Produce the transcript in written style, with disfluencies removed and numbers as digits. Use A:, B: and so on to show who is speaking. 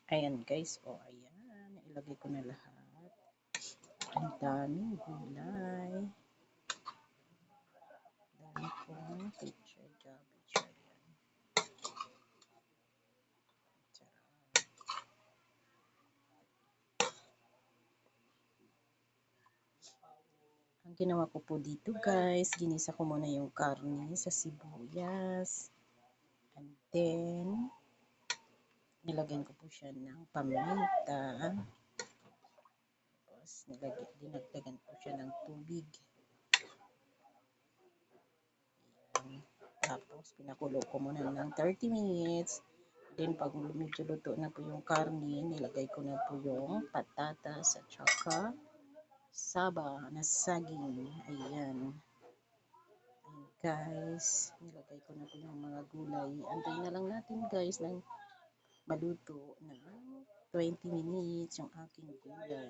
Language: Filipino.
A: Ayan guys, o ayan, ilagay ko na lahat. Ang daming gulay. Dami kong picture, picture yan. Ang ginawa ko po dito guys, ginisa ko muna yung karne sa sibuyas. And then, nilagyan ko po siya ng paminta. Tapos, dinagdagan po siya ng tubig. Ayan. Tapos, pinakulo ko muna ng 30 minutes. Then, pag medyo luto na po yung karne, nilagay ko na po yung patatas at saka saba na saging. Ayan. Ayan guys, nilagay ko na po yung mga gulay. Antayin na lang natin guys ng maluto na 20 minutes yung aking gulay.